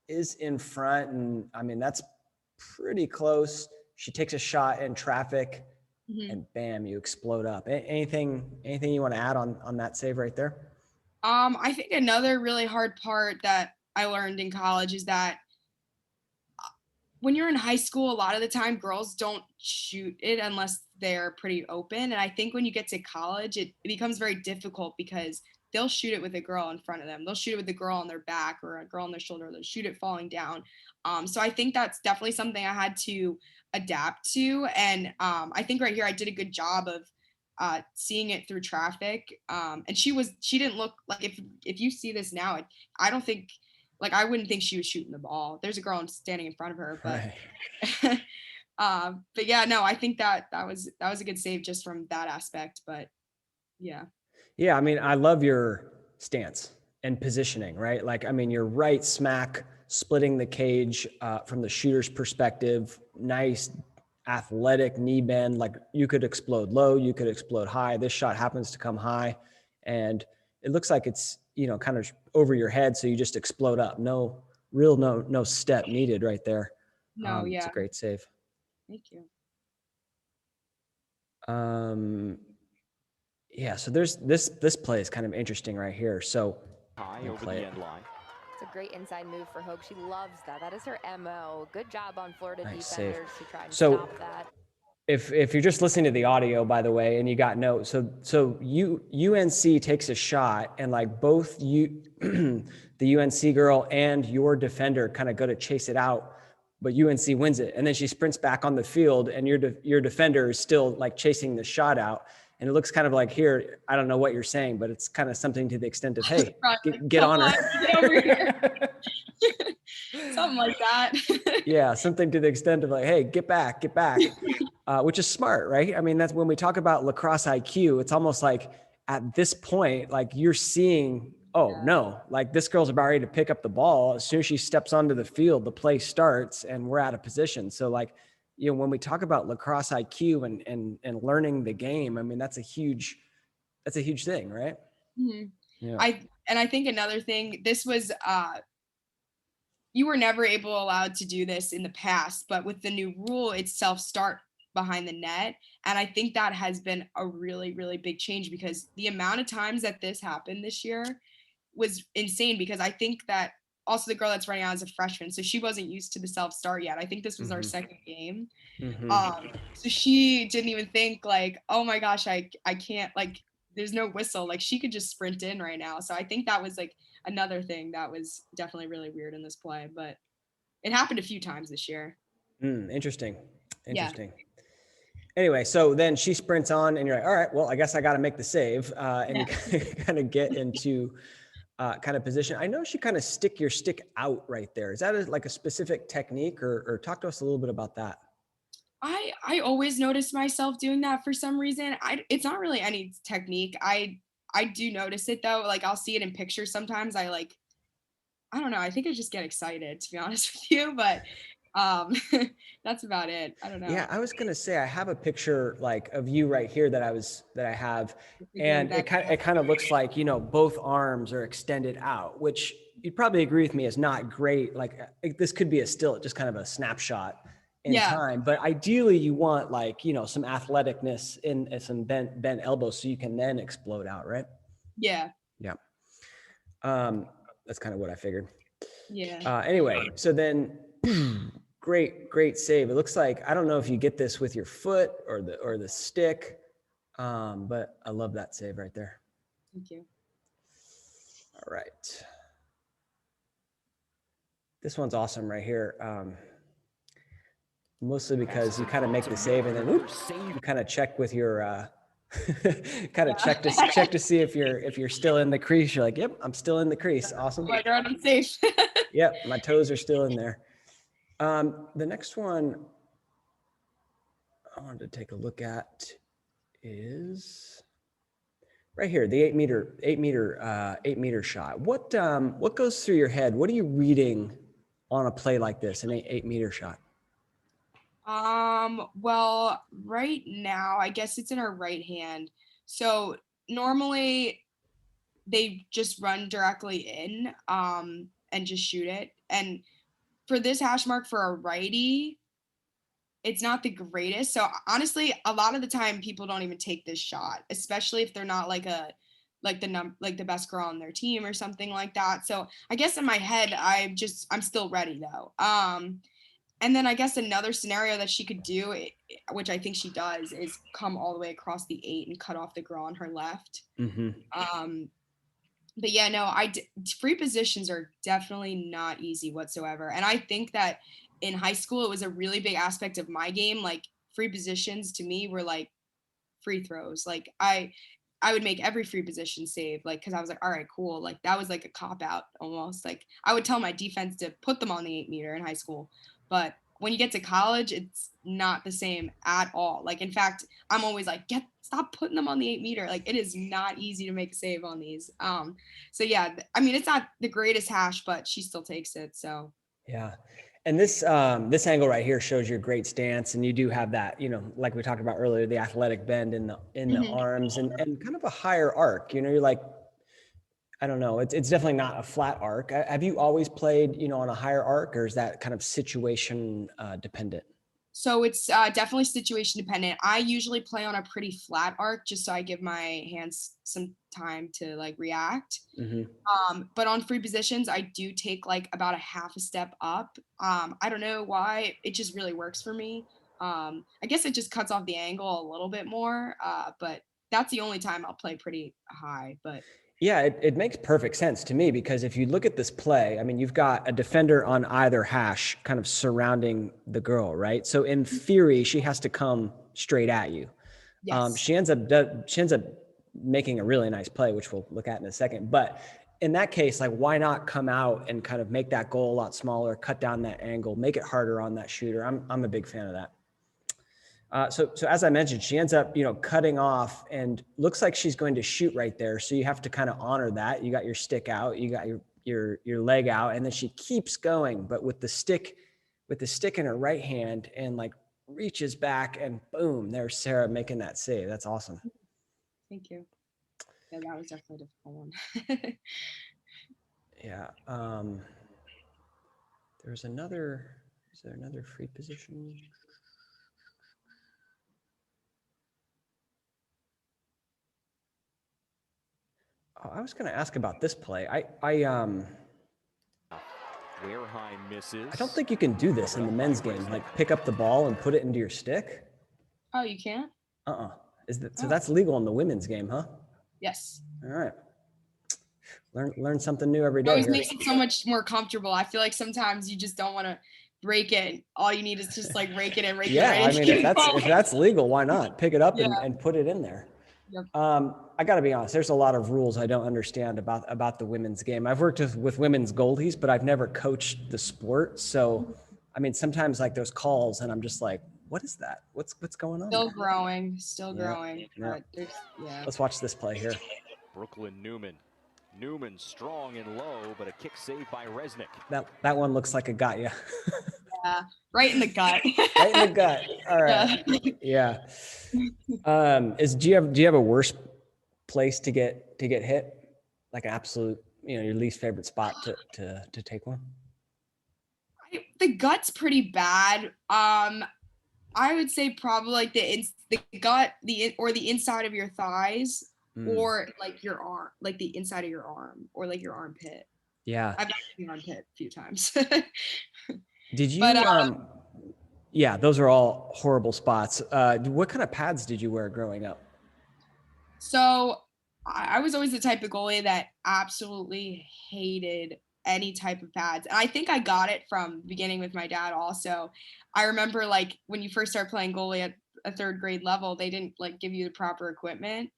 is in front, and I mean that's pretty close. She takes a shot in traffic, and bam, you explode up. Anything you want to add on that save right there? I think another really hard part that I learned in college is that when you're in high school, a lot of the time girls don't shoot it unless they're pretty open. And I think when you get to college, it becomes very difficult because they'll shoot it with a girl in front of them. They'll shoot it with a girl on their back or a girl on their shoulder. They'll shoot it falling down. So I think that's definitely something I had to adapt to. And I think right here I did a good job of seeing it through traffic. And she didn't look like, if you see this now, I don't think, like, I wouldn't think she was shooting the ball. There's a girl standing in front of her, but, right. But yeah, no, I think that was a good save just from that aspect, but yeah. Yeah. I mean, I love your stance and positioning, right? Like, I mean, you're right smack splitting the cage from the shooter's perspective, nice athletic knee bend. Like you could explode low, you could explode high. This shot happens to come high and it looks like it's, kind of over your head. So you just explode up. No step needed right there. No. Yeah. It's a great save. Thank you. Yeah. So there's this play is kind of interesting right here. So high over the end line. It's a great inside move for Hogue. She loves that. That is her MO. Good job on Florida nice defenders save. to try and So stop that. if you're just listening to the audio, by the way, and you got notes, so UNC takes a shot, and like both you, the UNC girl and your defender kind of go to chase it out, but UNC wins it, and then she sprints back on the field, and your defender is still like chasing the shot out, and it looks kind of like, here, I don't know what you're saying, but it's kind of something to the extent of, hey, get on her. Get over here. Something like that. Yeah, something to the extent of like, hey, get back, which is smart, right? I mean, that's when we talk about lacrosse IQ, it's almost like at this point, like you're seeing, no, like this girl's about ready to pick up the ball. As soon as she steps onto the field, the play starts and we're out of position. So like, when we talk about lacrosse IQ and learning the game, I mean, that's a huge thing, right? Mm-hmm. Yeah. I think another thing, this was, you were never allowed to do this in the past, but with the new rule, it's self-start behind the net. And I think that has been a really, really big change, because the amount of times that this happened this year was insane, because I think that also the girl that's running out is a freshman, so she wasn't used to the self-start yet. I think this was our second game. So she didn't even think like, oh my gosh, I can't, like, there's no whistle, like she could just sprint in right now. So I think that was like another thing that was definitely really weird in this play, but it happened a few times this year. Interesting. Yeah. Anyway, so then she sprints on and you're like, all right, well, I guess I got to make the save. And you kind of get into kind of position. I know she kind of stick your stick out right there. Is that like a specific technique, or talk to us a little bit about that? I always notice myself doing that for some reason. It's not really any technique. I do notice it though. Like I'll see it in pictures sometimes. I don't know. I think I just get excited, to be honest with you, but that's about it. I don't know. Yeah, I was gonna say I have a picture like of you right here that I have, and it kind of looks like, both arms are extended out, which you'd probably agree with me is not great. Like this could be a still, just kind of a snapshot in time, but ideally you want like, some athleticness in some bent elbows so you can then explode out, right? Yeah. That's kind of what I figured. Yeah. Anyway, so then great save. It looks like, I don't know if you get this with your foot or the stick, but I love that save right there. Thank you. All right. This one's awesome right here. Mostly because you kind of make the save and then you kind of check with your check to see if you're still in the crease. You're like, yep, I'm still in the crease. Awesome. Like, I'm safe. Yep, my toes are still in there. The next one I wanted to take a look at is right here, the 8 meter shot. What goes through your head? What are you reading on a play like this, an 8 meter shot? Well, right now, I guess it's in our right hand. So normally they just run directly in, and just shoot it. And for this hash mark for a righty, it's not the greatest. So honestly, a lot of the time people don't even take this shot, especially if they're not like the best girl on their team or something like that. So I guess in my head, I'm still ready though. And then I guess another scenario that she could do, which I think she does, is come all the way across the 8 and cut off the girl on her left. But yeah, no, free positions are definitely not easy whatsoever. And I think that in high school, it was a really big aspect of my game. Like free positions to me were like free throws. Like I would make every free position save, like, cause I was like, all right, cool. Like that was like a cop out almost. Like I would tell my defense to put them on the 8 meter in high school. But when you get to college, it's not the same at all. Like, in fact, I'm always like, stop putting them on the 8 meter. Like, it is not easy to make a save on these. So yeah, I mean, it's not the greatest hash, but she still takes it. So yeah. And this angle right here shows your great stance, and you do have that, like we talked about earlier, the athletic bend in the arms and kind of a higher arc. You're like, I don't know. It's definitely not a flat arc. Have you always played, on a higher arc, or is that kind of situation dependent? So it's definitely situation dependent. I usually play on a pretty flat arc just so I give my hands some time to like react. But on free positions, I do take like about a half a step up. I don't know why, it just really works for me. I guess it just cuts off the angle a little bit more, but that's the only time I'll play pretty high. But yeah, it makes perfect sense to me, because if you look at this play, I mean, you've got a defender on either hash kind of surrounding the girl, right? So in theory, she has to come straight at you. yes, She ends up making a really nice play, which we'll look at in a second. But in that case, like, why not come out and kind of make that goal a lot smaller, cut down that angle, make it harder on that shooter? I'm a big fan of that. So as I mentioned, she ends up, cutting off, and looks like she's going to shoot right there. So you have to kind of honor that. You got your stick out, you got your leg out, and then she keeps going, but with the stick in her right hand, and like reaches back, and boom, there's Sarah making that save. That's awesome. thank you. Yeah, that was definitely a difficult one. Yeah. Is there another free position? I was going to ask about this play. Wareheim misses. I don't think you can do this in the men's game, like pick up the ball and put it into your stick. Oh, you can't? So that's legal in the women's game, huh? Yes. All right. Learn something new every It day. always makes it so much more comfortable. I feel like sometimes you just don't want to break it. All you need is just like rake it and rake it. Yeah, right I mean, into if that's legal, why not pick it up Yeah. and put it in there? Yep. I got to be honest. There's a lot of rules I don't understand about the women's game. I've worked with women's goalies, but I've never coached the sport. So, I mean, sometimes like those calls, and I'm just like, what is that? What's going on? Still there? growing, still Yeah, growing. yeah. But there's, yeah. Let's watch this play here. Brooklyn Newman strong and low, but a kick saved by Reznick. That one looks like a got ya. Yeah, right in the gut. Right in the gut. All right. Yeah. Do you have a worse place to get hit? Like an absolute, your least favorite spot to take one? The gut's pretty bad. I would say probably like the gut, or the inside of your thighs, or like your arm, like the inside of your arm, or like your armpit. Yeah. I've done the armpit a few times. Did you? But, yeah, those are all horrible spots. What kind of pads did you wear growing up? So I was always the type of goalie that absolutely hated any type of pads. And I think I got it from the beginning with my dad also. I remember like when you first start playing goalie at a third grade level, they didn't like give you the proper equipment.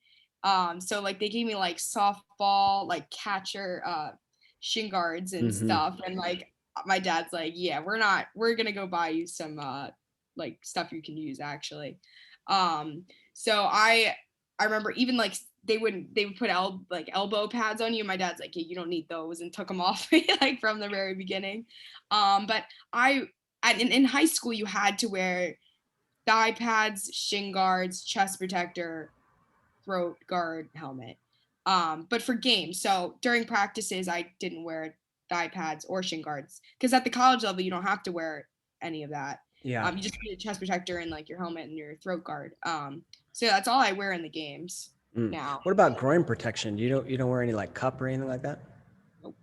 So like they gave me like softball, like catcher, shin guards and stuff. And like my dad's like, yeah, we're going to go buy you some like stuff you can use actually. So I remember even like they would put elbow pads on you. And my dad's like, yeah, you don't need those, and took them off me like from the very beginning. But in high school, you had to wear thigh pads, shin guards, chest protector, throat guard, helmet. But for games, so during practices, I didn't wear thigh pads or shin guards, because at the college level, you don't have to wear any of that. Yeah. You just need a chest protector and like your helmet and your throat guard. So that's all I wear in the games now. What about groin protection? You don't wear any like cup or anything like that? Nope.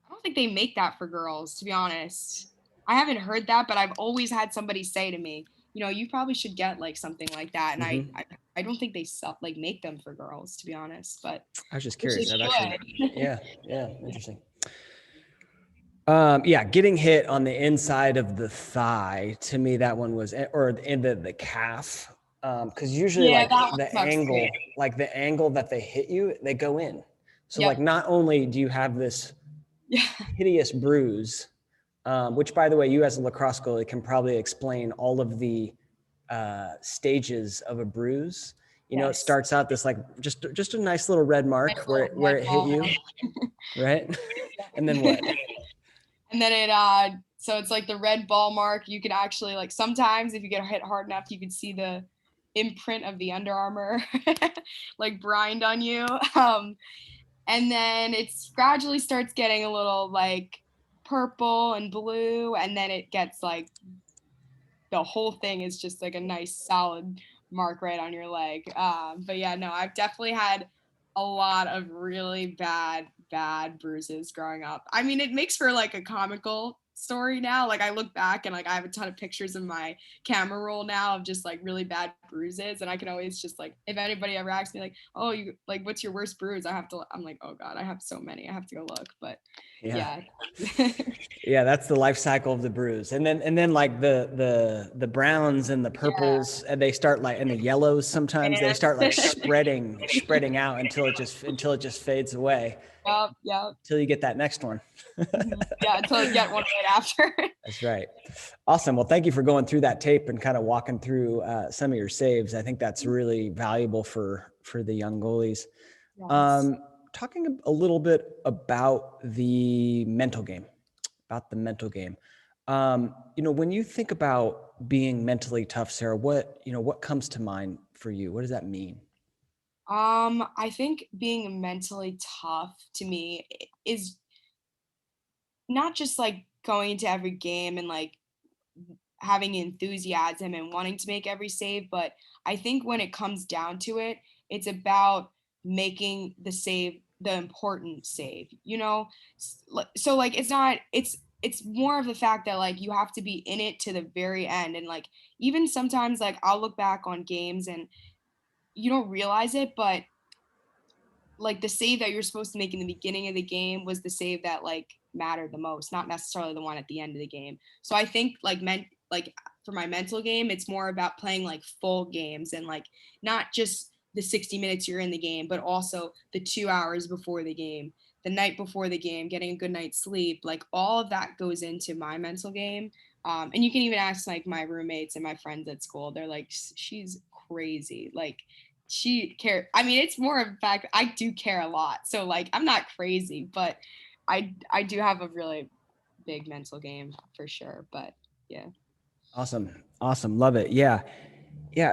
I don't think they make that for girls, to be honest. I haven't heard that, but I've always had somebody say to me, you probably should get like something like that. And I don't think they like make them for girls, to be honest. But I was just curious. Yeah, interesting. Yeah, getting hit on the inside of the thigh, to me, that one was, or in the calf. Because usually like the angle that they hit you, they go in. So like not only do you have this hideous bruise, which by the way, you as a lacrosse goalie can probably explain all of the stages of a bruise. It starts out this like just a nice little red mark where it hit you, right? And then what? And then so it's like the red ball mark. You can actually like sometimes if you get hit hard enough, you can see the imprint of the Under Armour like brined on you. And then it gradually starts getting a little like purple and blue, and then it gets like the whole thing is just like a nice solid mark right on your leg. But yeah, no, I've definitely had a lot of really bad bruises growing up. I mean, it makes for like a comical story now. Like I look back and like I have a ton of pictures in my camera roll now of just like really bad bruises, and I can always just like, if anybody ever asks me like, oh, you like what's your worst bruise, I'm like, oh god, I have so many, I have to go look. But yeah. Yeah, that's the life cycle of the bruise. And then like the browns and the purples, and they start like, and the yellows sometimes they start like spreading out until it just fades away. Yep. Until you get that next one. Yeah, until you get one right after. That's right. Awesome. Well, thank you for going through that tape and kind of walking through some of your saves. I think that's really valuable for the young goalies. Yes. Talking a little bit about the mental game. When you think about being mentally tough, Sarah, what comes to mind for you? What does that mean? I think being mentally tough to me is not just like going into every game and like having enthusiasm and wanting to make every save, but I think when it comes down to it, it's about making the save the important save, you know? So like it's more of the fact that like you have to be in it to the very end. And like even sometimes like I'll look back on games and you don't realize it, but like the save that you're supposed to make in the beginning of the game was the save that like mattered the most, not necessarily the one at the end of the game. So I think like for my mental game, it's more about playing like full games and like not just the 60 minutes you're in the game, but also the 2 hours before the game, the night before the game, getting a good night's sleep. Like all of that goes into my mental game. And you can even ask like my roommates and my friends at school. They're like, she's crazy. Like she care. I mean, it's more of the fact I do care a lot. So like I'm not crazy, but I do have a really big mental game for sure. But yeah. Awesome. Love it. Yeah.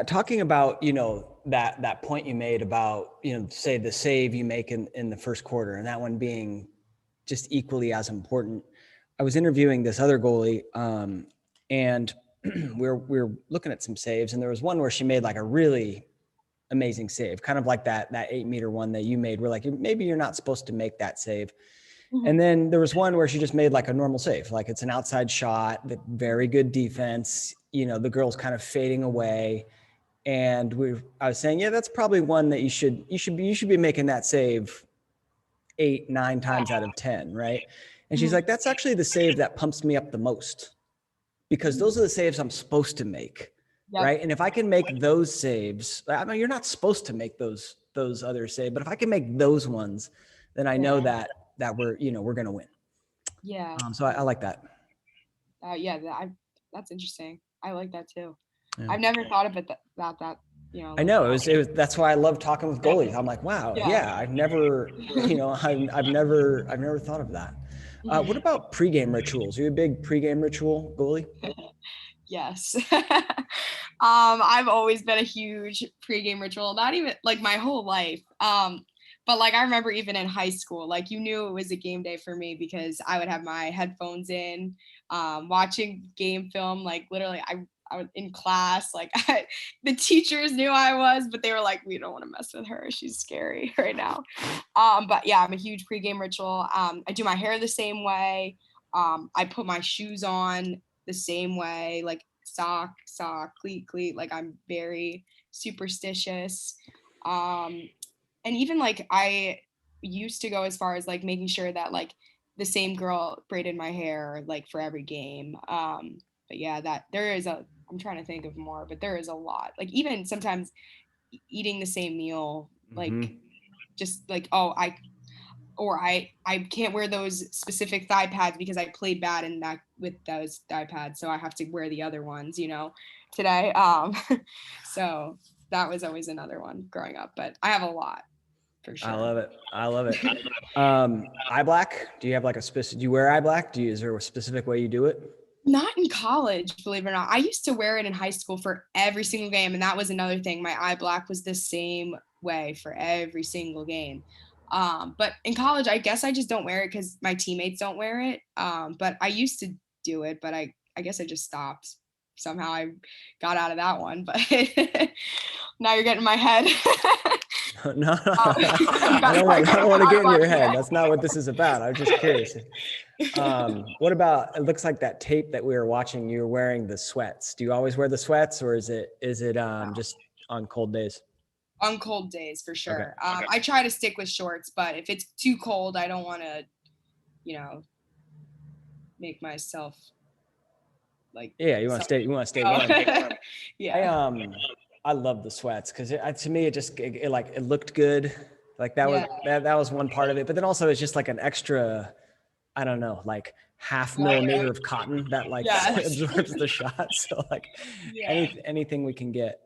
Talking about, that point you made about, say the save you make in the first quarter, and that one being just equally as important. I was interviewing this other goalie, and we're looking at some saves, and there was one where she made like a really amazing save, kind of like that 8-meter one that you made. We're like, maybe you're not supposed to make that save. Mm-hmm. And then there was one where she just made like a normal save, like it's an outside shot, very good defense. The girl's kind of fading away, and I was saying, yeah, that's probably one that you should be making that save 8-9 times out of 10, right? And she's like, that's actually the save that pumps me up the most, because those are the saves I'm supposed to make. Yep. Right. And if I can make those saves, I mean, you're not supposed to make those other saves, but if I can make those ones, then I know that we're going to win. Yeah. So I like that. That's interesting. I like that too. Yeah. I've never thought of it about that. I know it was. That's why I love talking with goalies. I'm like, wow. Yeah. I've never, I've never thought of that. What about pregame rituals? Are you a big pregame ritual goalie? Yes. I've always been a huge pregame ritual, not even like my whole life. But like I remember even in high school, like you knew it was a game day for me because I would have my headphones in, watching game film. Like literally, I was in class. Like the teachers knew I was, but they were like, "We don't want to mess with her. She's scary right now." But yeah, I'm a huge pregame ritual. I do my hair the same way. I put my shoes on the same way, like sock, cleat. Like I'm very superstitious. And even like I used to go as far as like making sure that like the same girl braided my hair like for every game. But yeah, that I'm trying to think of more, but there is a lot. Like even sometimes eating the same meal, like just like, I can't wear those specific thigh pads because I played bad in that with those thigh pads, so I have to wear the other ones, today. So that was always another one growing up, but I have a lot for sure. I love it. Eye black. Do you have like do you wear eye black? Is there a specific way you do it? Not in college, believe it or not. I used to wear it in high school for every single game, and that was another thing. My eye black was the same way for every single game. But in college, I guess I just don't wear it because my teammates don't wear it. But I used to do it, but I guess I just stopped. Somehow I got out of that one, but now you're getting in my head. No, I I don't want to get in your head. That's not what this is about. I'm just curious. What about, it looks like that tape that we were watching, you were wearing the sweats. Do you always wear the sweats, or is it just on cold days? On cold days for sure. Okay. I try to stick with shorts, but if it's too cold, I don't want to, you know, make myself like. Yeah, you want to stay warm. Yeah. I love the sweats because to me it just it looked good. Like that was that was one part of it, but then also it's just like an extra, I don't know, like half millimeter of cotton that like absorbs the shot. So like anything we can get.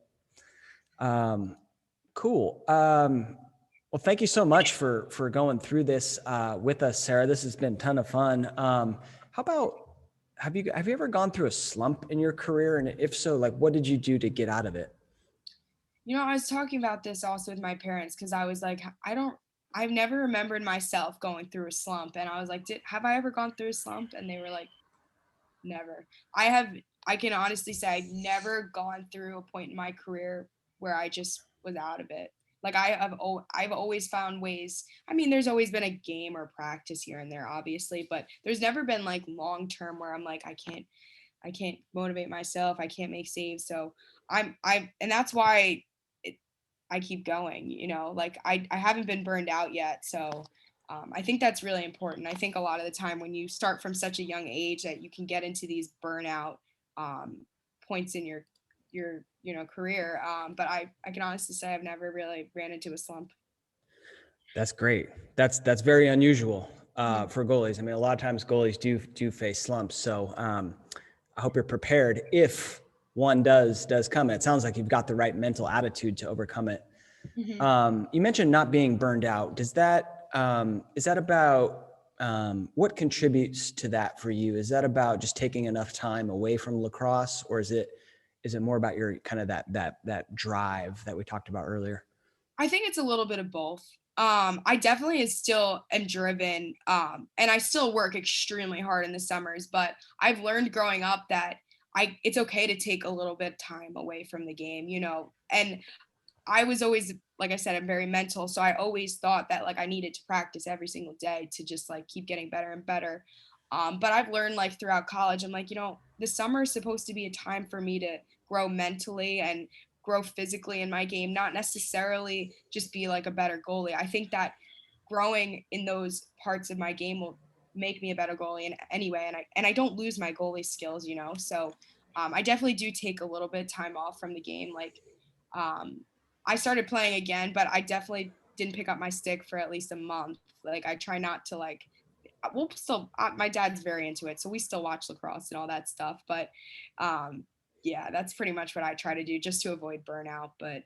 Cool. Well, thank you so much for going through this with us, Sarah. This has been a ton of fun. How about, have you ever gone through a slump in your career? And if so, like, what did you do to get out of it? I was talking about this also with my parents because I was like, I've never remembered myself going through a slump. And I was like, have I ever gone through a slump? And they were like, never. I can honestly say I've never gone through a point in my career where I just was out of it. Like I've always found ways. I mean, there's always been a game or practice here and there, obviously, but there's never been like long term where I'm like, I can't motivate myself. I can't make saves. So and that's why I keep going, like I haven't been burned out yet. So I think that's really important. I think a lot of the time when you start from such a young age that you can get into these burnout points in your career. But I can honestly say I've never really ran into a slump. That's great. That's very unusual for goalies. I mean, a lot of times goalies do face slumps. So I hope you're prepared if one does come. It sounds like you've got the right mental attitude to overcome it. Mm-hmm. You mentioned not being burned out. Does that is that about what contributes to that for you? Is that about just taking enough time away from lacrosse, or is it more about your kind of that drive that we talked about earlier? I think it's a little bit of both. I definitely still am driven, and I still work extremely hard in the summers, but I've learned growing up that it's okay to take a little bit of time away from the game, and I was always, like I said, I'm very mental. So I always thought that like I needed to practice every single day to just like keep getting better and better. But I've learned like throughout college, I'm like, the summer is supposed to be a time for me to grow mentally and grow physically in my game, not necessarily just be like a better goalie. I think that growing in those parts of my game will make me a better goalie anyway. And I don't lose my goalie skills, So I definitely do take a little bit of time off from the game. Like, I started playing again, but I definitely didn't pick up my stick for at least a month. Like I try not to like, we'll still, my dad's very into it. So we still watch lacrosse and all that stuff. But yeah, that's pretty much what I try to do just to avoid burnout. But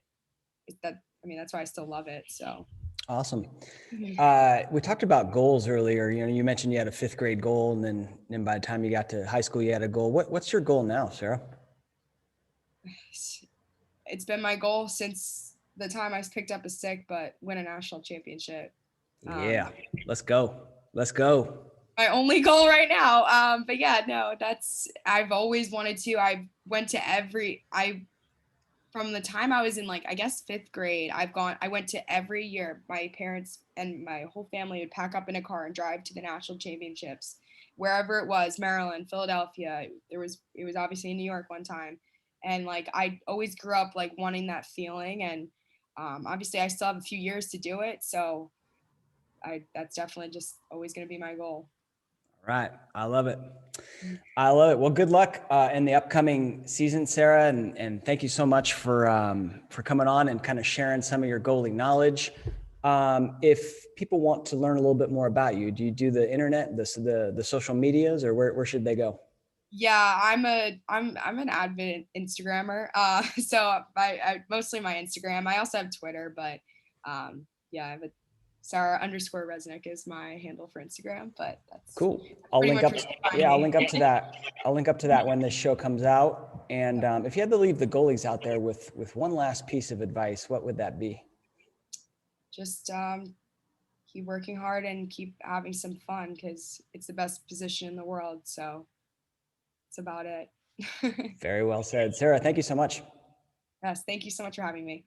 that's why I still love it. So. Awesome. We talked about goals earlier. You mentioned you had a 5th grade goal, and then by the time you got to high school, you had a goal. What's your goal now, Sarah? It's been my goal since the time I picked up a stick, but win a national championship. Yeah, let's go. My only goal right now. But yeah, no, I've always wanted to. From the time I was in like, I guess 5th grade, I went to every year. My parents and my whole family would pack up in a car and drive to the national championships, wherever it was, Maryland, Philadelphia. It was obviously in New York one time. And like, I always grew up like wanting that feeling. And obviously I still have a few years to do it. So that's definitely just always going to be my goal. Right. I love it. Well, good luck in the upcoming season, Sarah. And thank you so much for coming on and kind of sharing some of your goalie knowledge. If people want to learn a little bit more about you, do you do the internet, the social medias, or where should they go? Yeah, I'm an avid Instagrammer. So I mostly my Instagram. I also have Twitter, but yeah, I have a Sarah _Reznick is my handle for Instagram. But that's cool. I'll link up to that. I'll link up to that when this show comes out. And if you had to leave the goalies out there with one last piece of advice, what would that be? Just keep working hard and keep having some fun, because it's the best position in the world. So that's about it. Very well said. Sarah, thank you so much. Yes, thank you so much for having me.